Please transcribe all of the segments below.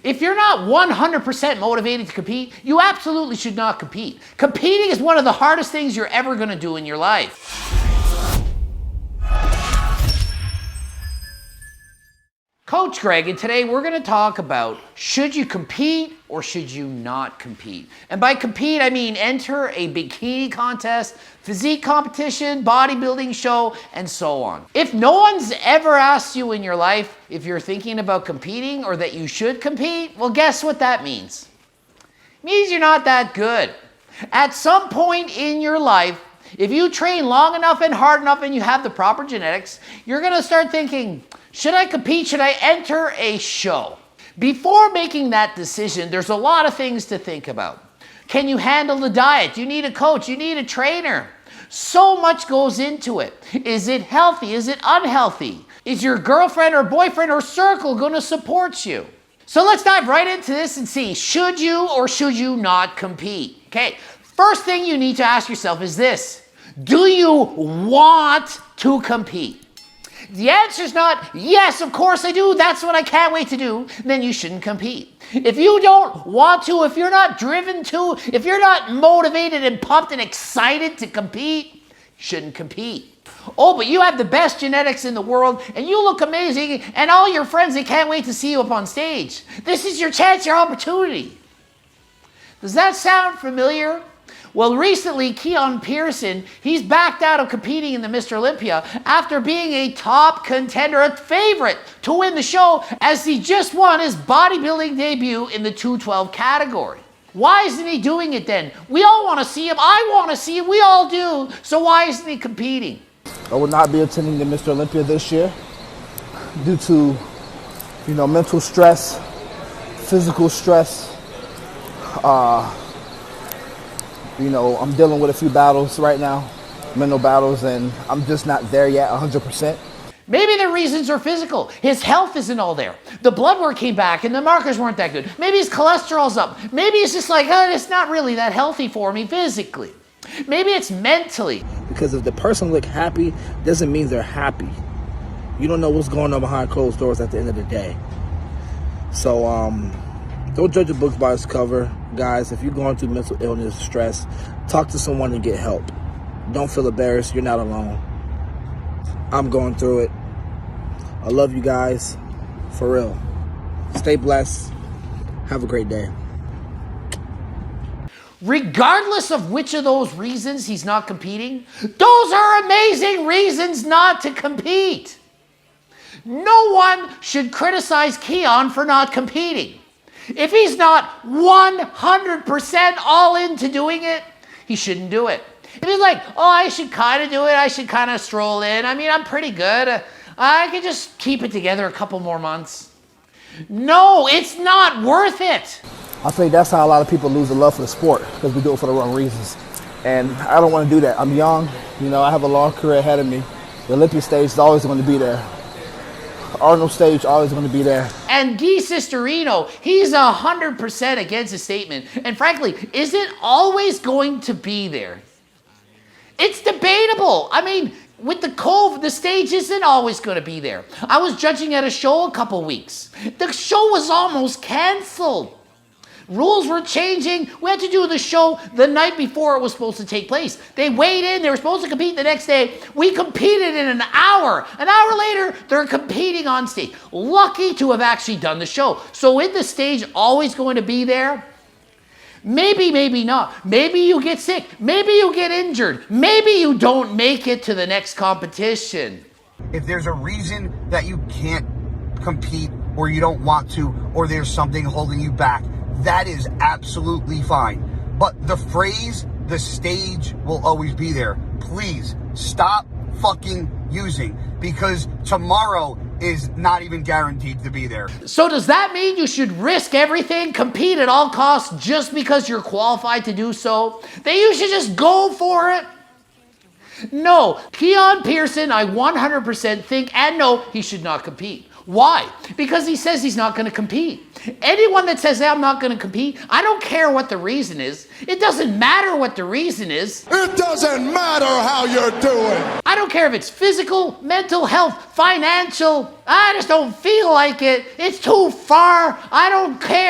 If you're not 100% motivated to compete, you absolutely should not compete. Competing is one of the hardest things you're ever going to do in your life. Coach Greg, and today we're going to talk about, should you compete or should you not compete? And by compete, I mean enter a bikini contest, physique competition, bodybuilding show, and so on. If no one's ever asked you in your life if you're thinking about competing or that you should compete, well, guess what that means? It means you're not that good. At some point in your life, if you train long enough and hard enough and you have the proper genetics, you're going to start thinking, should I compete? Should I enter a show? Before making that decision, there's a lot of things to think about. Can you handle the diet? Do you need a coach? You need a trainer. So much goes into it. Is it healthy? Is it unhealthy? Is your girlfriend or boyfriend or circle going to support you? So let's dive right into this and see, should you or should you not compete? Okay, first thing you need to ask yourself is this: do you want to compete? The answer is not, yes, of course I do, that's what I can't wait to do, then you shouldn't compete. If you don't want to, if you're not driven to, if you're not motivated and pumped and excited to compete, you shouldn't compete. Oh, but you have the best genetics in the world and you look amazing and all your friends, they can't wait to see you up on stage. This is your chance, your opportunity. Does that sound familiar? Well, recently, Keone Pearson, he's backed out of competing in the Mr. Olympia after being a top contender, a favorite to win the show, as he just won his bodybuilding debut in the 212 category. Why isn't he doing it then? We all want to see him. I want to see him. We all do. So why isn't he competing? I will not be attending the Mr. Olympia this year due to, mental stress, physical stress. I'm dealing with a few battles right now, mental battles, and I'm just not there yet 100%. Maybe the reasons are physical. His health isn't all there. The blood work came back and the markers weren't that good. Maybe his cholesterol's up. Maybe it's just like, it's not really that healthy for me physically. Maybe it's mentally. Because if the person look happy, doesn't mean they're happy. You don't know what's going on behind closed doors at the end of the day. So, don't judge a book by its cover. Guys, if you're going through mental illness, stress, talk to someone and get help. Don't feel embarrassed. You're not alone. I'm going through it. I love you guys. For real. Stay blessed. Have a great day. Regardless of which of those reasons he's not competing, those are amazing reasons not to compete. No one should criticize Keone for not competing. If he's not 100% all into doing it, he shouldn't do it. If he's like, I should kind of do it, I should kind of stroll in, I'm pretty good, I could just keep it together a couple more months. No, it's not worth it. I think that's how a lot of people lose the love for the sport, because we do it for the wrong reasons. And I don't want to do that. I'm young, I have a long career ahead of me. The Olympic stage is always going to be there. Arnold stage always going to be there. And Guy Cisterino, he's 100% against the statement. And frankly, is it always going to be there? It's debatable. With the Cove, the stage isn't always going to be there. I was judging at a show a couple weeks. The show was almost canceled. Rules were changing. We had to do the show the night before it was supposed to take place. They weighed in. They were supposed to compete the next day. We competed in an hour. An hour later, they're competing on stage. Lucky to have actually done the show. So is the stage always going to be there? Maybe, maybe not. Maybe you get sick. Maybe you get injured. Maybe you don't make it to the next competition. If there's a reason that you can't compete or you don't want to, or there's something holding you back, that is absolutely fine. But the phrase, the stage will always be there. Please stop fucking using, because tomorrow is not even guaranteed to be there. So does that mean you should risk everything, compete at all costs just because you're qualified to do so? That you should just go for it? No, Keone Pearson, I 100% think and know he should not compete. Why? Because he says he's not going to compete. Anyone that says, I'm not going to compete, I don't care what the reason is. It doesn't matter what the reason is. It doesn't matter how you're doing. I don't care if it's physical, mental health, financial. I just don't feel like it. It's too far. I don't care.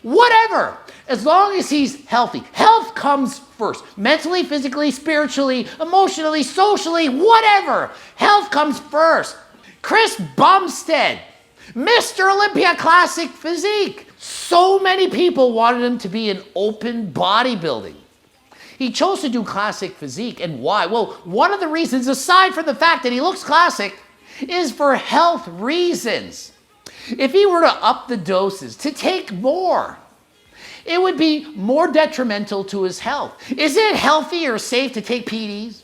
whatever, as long as he's healthy. Health comes first. Mentally, physically, spiritually, emotionally, socially, whatever. Health comes first. Chris Bumstead, Mr. Olympia Classic Physique. So many people wanted him to be in open bodybuilding. He chose to do classic physique, and why? Well, one of the reasons, aside from the fact that he looks classic, is for health reasons. If he were to up the doses, to take more, it would be more detrimental to his health. Is it healthy or safe to take PEDs?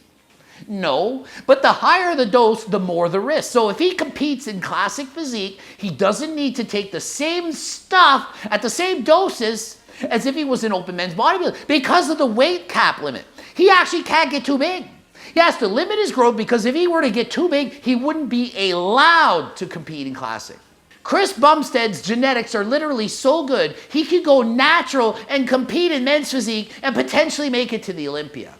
No, but the higher the dose, the more the risk. So if he competes in classic physique, he doesn't need to take the same stuff at the same doses as if he was in open men's bodybuilding because of the weight cap limit. He actually can't get too big. He has to limit his growth because if he were to get too big, he wouldn't be allowed to compete in classic. Chris Bumstead's genetics are literally so good, he could go natural and compete in men's physique and potentially make it to the Olympia.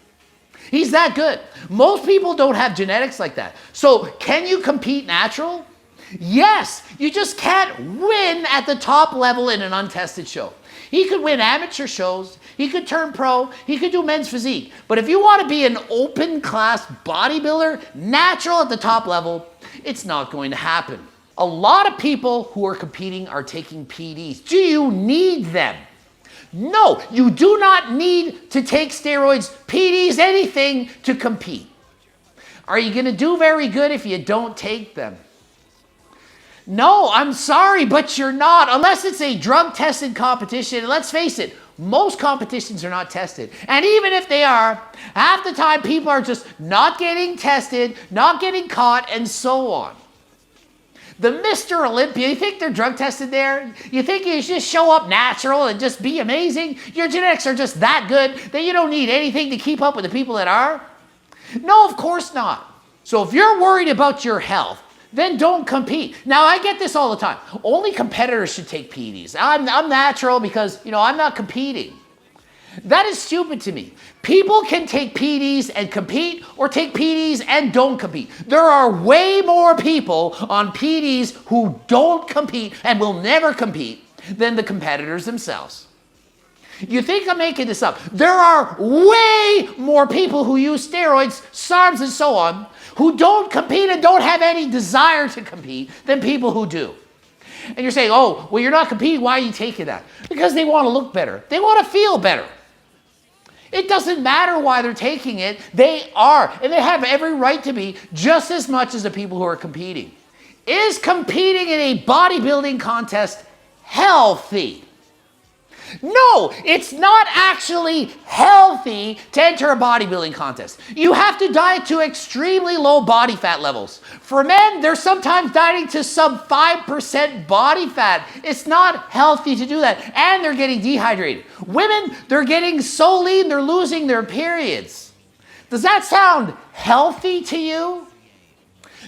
He's that good. Most people don't have genetics like that. So can you compete natural? Yes, you just can't win at the top level in an untested show. He could win amateur shows, he could turn pro, he could do men's physique. But if you want to be an open class bodybuilder, natural at the top level, it's not going to happen. A lot of people who are competing are taking PEDs. Do you need them? No, you do not need to take steroids, PEDs, anything to compete. Are you going to do very good if you don't take them? No, I'm sorry, but you're not. Unless it's a drug-tested competition. And let's face it, most competitions are not tested. And even if they are, half the time people are just not getting tested, not getting caught, and so on. The Mr. Olympia, you think they're drug tested there? You think you just show up natural and just be amazing? Your genetics are just that good that you don't need anything to keep up with the people that are? No, of course not. So if you're worried about your health, then don't compete. Now, I get this all the time. Only competitors should take PEDs. I'm natural because, I'm not competing. That is stupid to me. People can take PEDs and compete or take PEDs and don't compete. There are way more people on PEDs who don't compete and will never compete than the competitors themselves. You think I'm making this up? There are way more people who use steroids, SARMs, and so on, who don't compete and don't have any desire to compete than people who do. And you're saying, oh, well, you're not competing. Why are you taking that? Because they want to look better. They want to feel better. It doesn't matter why they're taking it. They are, and they have every right to be just as much as the people who are competing. Is competing in a bodybuilding contest healthy? No, it's not actually healthy to enter a bodybuilding contest. You have to diet to extremely low body fat levels. For men, they're sometimes dieting to sub 5% body fat. It's not healthy to do that, and they're getting dehydrated. Women, they're getting so lean, they're losing their periods. Does that sound healthy to you?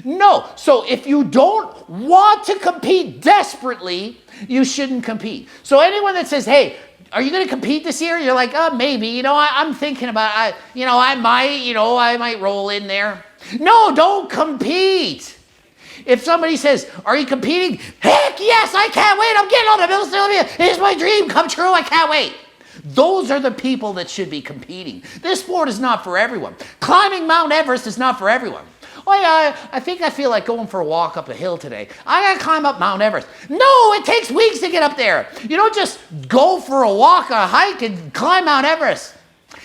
No. So if you don't want to compete desperately, you shouldn't compete. So anyone that says, hey, are you going to compete this year? You're like, maybe. I'm thinking about it. I might roll in there. No, don't compete. If somebody says, are you competing? Heck yes, I can't wait. I'm getting on the Bumstead. It's my dream come true. I can't wait. Those are the people that should be competing. This sport is not for everyone. Climbing Mount Everest is not for everyone. Oh yeah, I think I feel like going for a walk up a hill today. I gotta climb up Mount Everest. No, it takes weeks to get up there. You don't just go for a walk, a hike, and climb Mount Everest.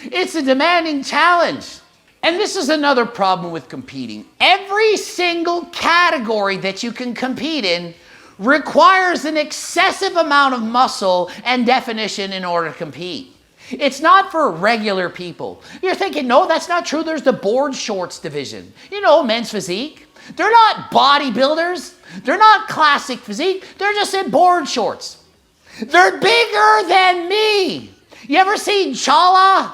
It's a demanding challenge. And this is another problem with competing. Every single category that you can compete in requires an excessive amount of muscle and definition in order to compete. It's not for regular people. You're thinking, no, that's not true. There's the board shorts division. Men's physique. They're not bodybuilders. They're not classic physique. They're just in board shorts. They're bigger than me. You ever seen Chala?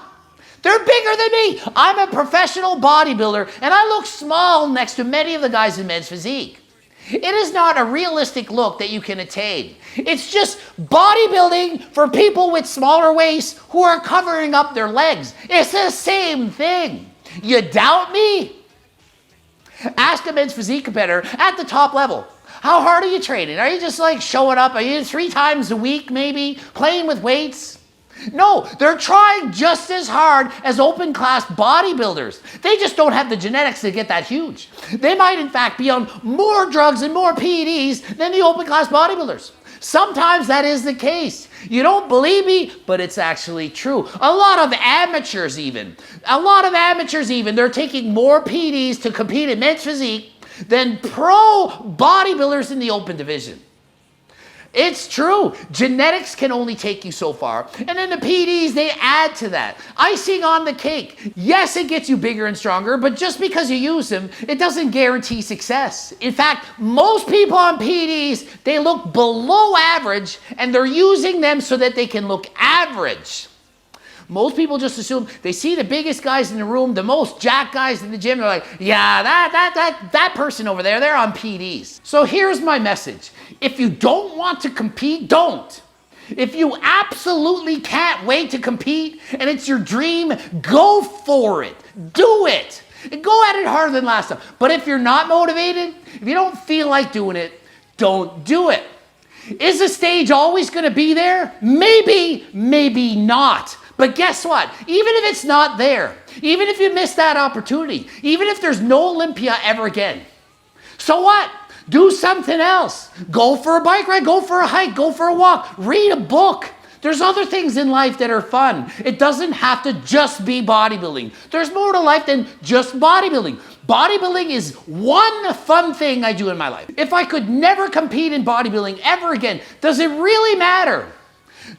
They're bigger than me. I'm a professional bodybuilder, and I look small next to many of the guys in men's physique. It is not a realistic look that you can attain. It's just bodybuilding for people with smaller waists who are covering up their legs. It's the same thing. You doubt me? Ask a men's physique competitor at the top level. How hard are you training? Are you just like showing up? Are you 3 times a week maybe, playing with weights? No, they're trying just as hard as open class bodybuilders. They just don't have the genetics to get that huge. They might in fact be on more drugs and more PEDs than the open class bodybuilders. Sometimes that is the case. You don't believe me, but it's actually true. A lot of amateurs even, they're taking more PEDs to compete in men's physique than pro bodybuilders in the open division. It's true. Genetics can only take you so far. And then the PEDs, they add to that. Icing on the cake. Yes, it gets you bigger and stronger, but just because you use them, it doesn't guarantee success. In fact, most people on PEDs, they look below average, and they're using them so that they can look average. Most people just assume they see the biggest guys in the room, the most jacked guys in the gym. They're like, yeah, that person over there, they're on PEDs. So here's my message. If you don't want to compete, don't. If you absolutely can't wait to compete and it's your dream, go for it. Do it. And go at it harder than last time. But if you're not motivated, if you don't feel like doing it, don't do it. Is the stage always going to be there? Maybe, maybe not. But guess what? Even if it's not there, even if you miss that opportunity, even if there's no Olympia ever again, so what? Do something else. Go for a bike ride, go for a hike, go for a walk, read a book. There's other things in life that are fun. It doesn't have to just be bodybuilding. There's more to life than just bodybuilding. Bodybuilding is one fun thing I do in my life. If I could never compete in bodybuilding ever again, does it really matter?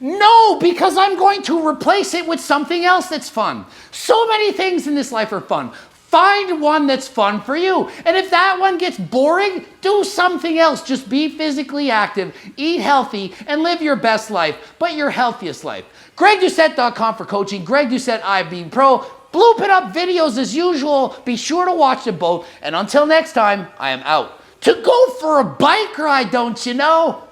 No, because I'm going to replace it with something else that's fun. So many things in this life are fun. Find one that's fun for you. And if that one gets boring, do something else. Just be physically active, eat healthy, and live your best life, but your healthiest life. GregDoucette.com for coaching. Greg Doucette, iBeam Pro. Blooping up videos as usual. Be sure to watch them both. And until next time, I am out. To go for a bike ride, don't you know?